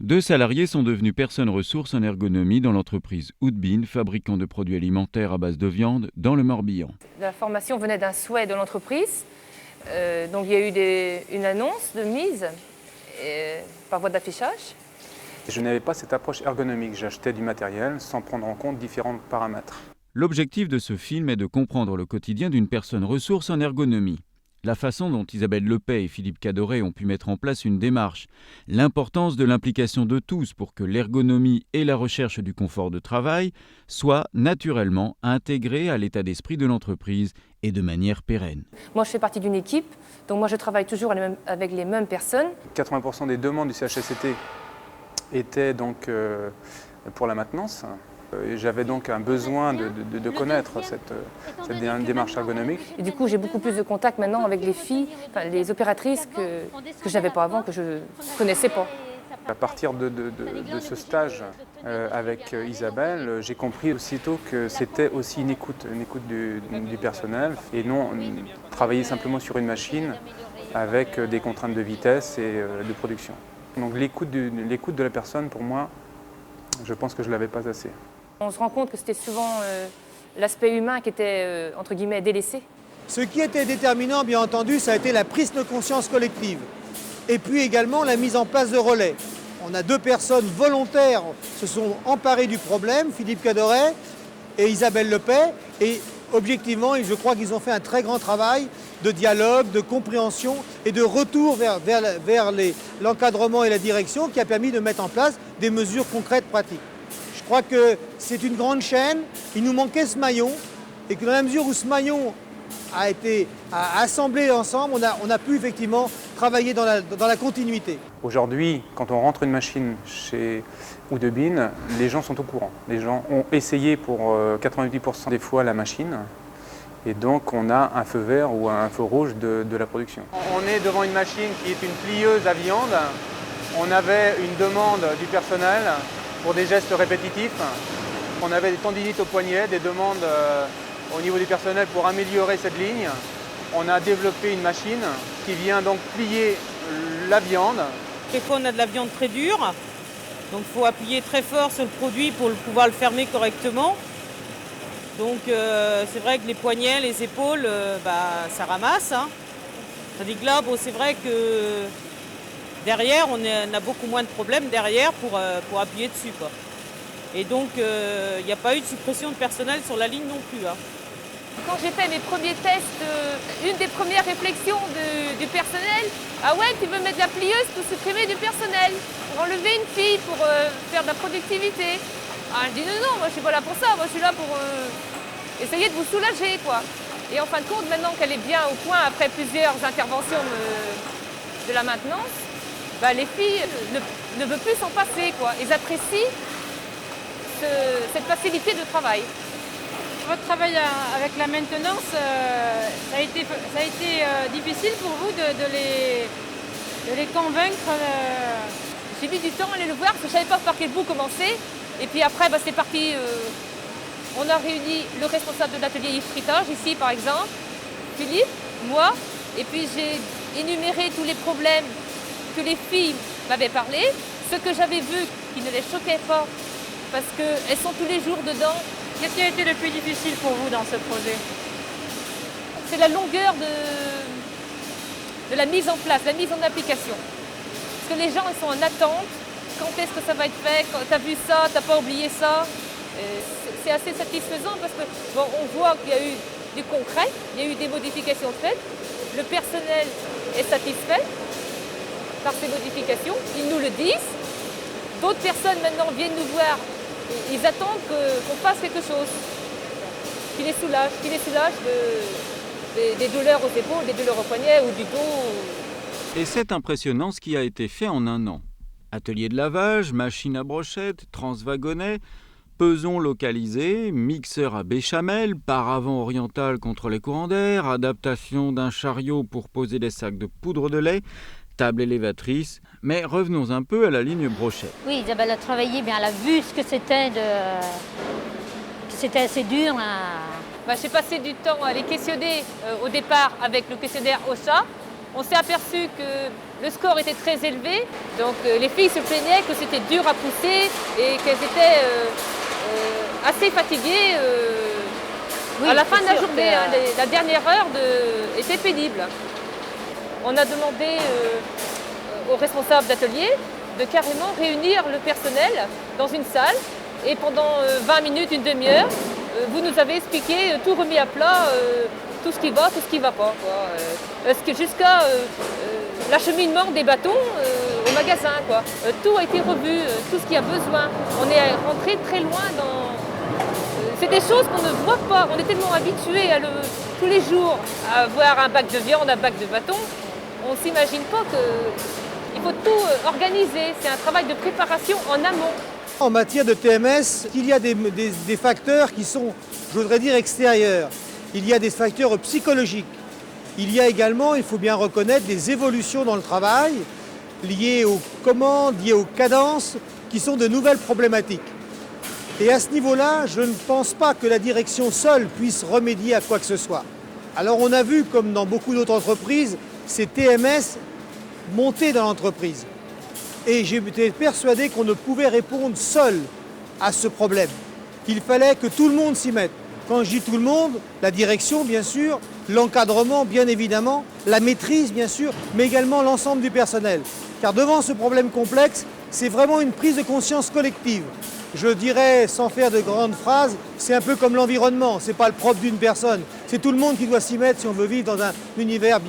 2 salariés sont devenus personnes ressources en ergonomie dans l'entreprise Houdbin, fabricant de produits alimentaires à base de viande dans le Morbihan. La formation venait d'un souhait de l'entreprise. Donc il y a eu une annonce de mise par voie d'affichage. Je n'avais pas cette approche ergonomique, j'achetais du matériel sans prendre en compte différents paramètres. L'objectif de ce film est de comprendre le quotidien d'une personne ressource en ergonomie. La façon dont Isabelle Lepay et Philippe Cadoret ont pu mettre en place une démarche, l'importance de l'implication de tous pour que l'ergonomie et la recherche du confort de travail soient naturellement intégrées à l'état d'esprit de l'entreprise et de manière pérenne. Moi, je fais partie d'une équipe, donc moi je travaille toujours avec les mêmes personnes. 80% des demandes du CHSCT étaient donc pour la maintenance. J'avais donc un besoin de connaître cette démarche ergonomique. Et du coup, j'ai beaucoup plus de contact maintenant avec les filles, les opératrices que je n'avais pas avant, que je ne connaissais pas. À partir de ce stage avec Isabelle, j'ai compris aussitôt que c'était aussi une écoute du personnel et non travailler simplement sur une machine avec des contraintes de vitesse et de production. Donc l'écoute de la personne, pour moi, je pense que je ne l'avais pas assez. On se rend compte que c'était souvent l'aspect humain qui était, entre guillemets, délaissé. Ce qui était déterminant, bien entendu, ça a été la prise de conscience collective. Et puis également la mise en place de relais. On a 2 personnes volontaires se sont emparées du problème, Philippe Cadoret et Isabelle Lepay. Et objectivement, je crois qu'ils ont fait un très grand travail de dialogue, de compréhension et de retour vers l'encadrement et la direction qui a permis de mettre en place des mesures concrètes, pratiques. Je crois que c'est une grande chaîne, il nous manquait ce maillon et que dans la mesure où ce maillon a été assemblé ensemble, on a pu effectivement travailler dans la continuité. Aujourd'hui, quand on rentre une machine chez Houdbin, les gens sont au courant. Les gens ont essayé pour 98% des fois la machine et donc on a un feu vert ou un feu rouge de la production. On est devant une machine qui est une plieuse à viande. On avait une demande du personnel pour des gestes répétitifs. On avait des tendinites au poignet, des demandes au niveau du personnel pour améliorer cette ligne. On a développé une machine qui vient donc plier la viande. Des fois, on a de la viande très dure, donc il faut appuyer très fort sur le produit pour pouvoir le fermer correctement. Donc c'est vrai que les poignets, les épaules, ça ramasse. Hein. Tandis que là, c'est vrai que derrière, on a beaucoup moins de problèmes derrière pour appuyer dessus, quoi. Et donc, il n'y a pas eu de suppression de personnel sur la ligne non plus. Hein. Quand j'ai fait mes premiers tests, une des premières réflexions du personnel, ah ouais, tu veux mettre de la plieuse pour supprimer du personnel, pour enlever une fille, pour faire de la productivité. Ah, je dis non, moi je suis pas là pour ça, moi je suis là pour essayer de vous soulager, quoi. Et en fin de compte, maintenant qu'elle est bien au point, après plusieurs interventions de la maintenance, les filles ne veulent plus s'en passer, quoi. Ils apprécient cette facilité de travail. Votre travail avec la maintenance, ça a été difficile pour vous de les convaincre J'ai mis du temps à aller le voir parce que je ne savais pas par quel bout commencer. Et puis après, c'est parti. On a réuni le responsable de l'atelier fritage, ici par exemple, Philippe, moi. Et puis j'ai énuméré tous les problèmes que les filles m'avaient parlé, ce que j'avais vu qui ne les choquait pas parce qu'elles sont tous les jours dedans. Qu'est-ce qui a été le plus difficile pour vous dans ce projet? C'est la longueur de la mise en place, la mise en application. Parce que les gens ils sont en attente. Quand est-ce que ça va être fait? T'as vu ça? T'as pas oublié ça? C'est assez satisfaisant parce que on voit qu'il y a eu du concret, il y a eu des modifications faites. Le personnel est satisfait par ces modifications. Ils nous le disent. D'autres personnes maintenant viennent nous voir. Ils attendent qu'on fasse quelque chose qui les soulage des douleurs aux épaules, des douleurs aux poignets ou du dos. Et c'est impressionnant ce qui a été fait en un an. Atelier de lavage, machine à brochettes, transwagonnet, peson localisé, mixeur à béchamel, paravent oriental contre les courants d'air, adaptation d'un chariot pour poser des sacs de poudre de lait, table élévatrice. Mais revenons un peu à la ligne brochette. Oui, Isabelle a travaillé bien, elle a vu ce que c'était c'était assez dur. J'ai passé du temps à les questionner au départ avec le questionnaire OSHA. On s'est aperçu que le score était très élevé, donc les filles se plaignaient que c'était dur à pousser et qu'elles étaient assez fatiguées Oui, à la fin de la c'est sûr journée. que, La dernière heure était pénible. On a demandé aux responsables d'atelier de carrément réunir le personnel dans une salle et pendant 20 minutes, une demi-heure, vous nous avez expliqué, tout remis à plat, tout ce qui va, tout ce qui ne va pas, quoi. Jusqu'à l'acheminement des bâtons au magasin, quoi. Tout a été revu, tout ce qu'il y a besoin. On est rentré très loin dans... c'est des choses qu'on ne voit pas. On est tellement habitués tous les jours à voir un bac de viande, un bac de bâton. On ne s'imagine pas qu'il faut tout organiser. C'est un travail de préparation en amont. En matière de TMS, il y a des facteurs qui sont, je voudrais dire, extérieurs. Il y a des facteurs psychologiques. Il y a également, il faut bien reconnaître, des évolutions dans le travail liées aux commandes, liées aux cadences, qui sont de nouvelles problématiques. Et à ce niveau-là, je ne pense pas que la direction seule puisse remédier à quoi que ce soit. Alors on a vu, comme dans beaucoup d'autres entreprises, ces TMS monter dans l'entreprise. Et j'étais persuadé qu'on ne pouvait répondre seul à ce problème. Il fallait que tout le monde s'y mette. Quand je dis tout le monde, la direction bien sûr, l'encadrement bien évidemment, la maîtrise bien sûr, mais également l'ensemble du personnel. Car devant ce problème complexe, c'est vraiment une prise de conscience collective. Je dirais, sans faire de grandes phrases, c'est un peu comme l'environnement, c'est pas le propre d'une personne. C'est tout le monde qui doit s'y mettre si on veut vivre dans un univers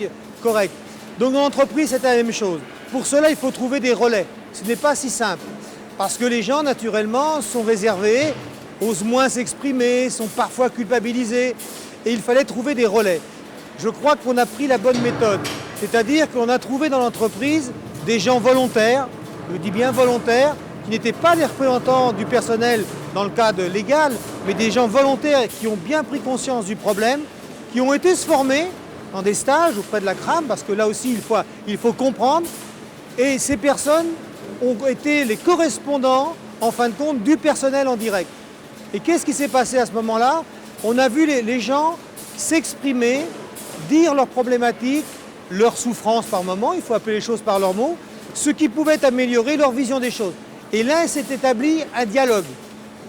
correct. Donc dans l'entreprise, c'est la même chose. Pour cela, il faut trouver des relais. Ce n'est pas si simple. Parce que les gens, naturellement, sont réservés, osent moins s'exprimer, sont parfois culpabilisés. Et il fallait trouver des relais. Je crois qu'on a pris la bonne méthode. C'est-à-dire qu'on a trouvé dans l'entreprise des gens volontaires, je dis bien volontaires, qui n'étaient pas des représentants du personnel dans le cadre légal, mais des gens volontaires qui ont bien pris conscience du problème, qui ont été se former dans des stages auprès de la CRAM, parce que là aussi il faut comprendre. Et ces personnes ont été les correspondants, en fin de compte, du personnel en direct. Et qu'est-ce qui s'est passé à ce moment-là? On a vu les gens s'exprimer, dire leurs problématiques, leurs souffrances par moment, il faut appeler les choses par leurs mots, ce qui pouvait améliorer leur vision des choses. Et là, s'est établi un dialogue.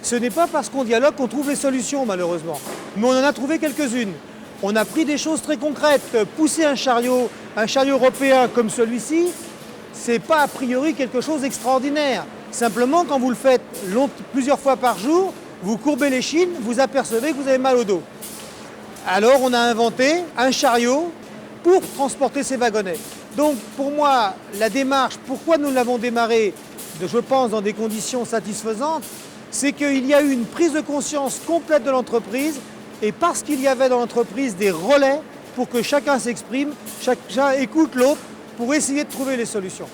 Ce n'est pas parce qu'on dialogue qu'on trouve les solutions, malheureusement. Mais on en a trouvé quelques-unes. On a pris des choses très concrètes. Pousser un chariot européen comme celui-ci, c'est pas a priori quelque chose d'extraordinaire. Simplement, quand vous le faites plusieurs fois par jour, vous courbez les chines, vous apercevez que vous avez mal au dos. Alors, on a inventé un chariot pour transporter ces wagonnets. Donc, pour moi, la démarche, pourquoi nous l'avons démarrée, je pense, dans des conditions satisfaisantes, c'est qu'il y a eu une prise de conscience complète de l'entreprise et parce qu'il y avait dans l'entreprise des relais pour que chacun s'exprime, chacun écoute l'autre pour essayer de trouver les solutions.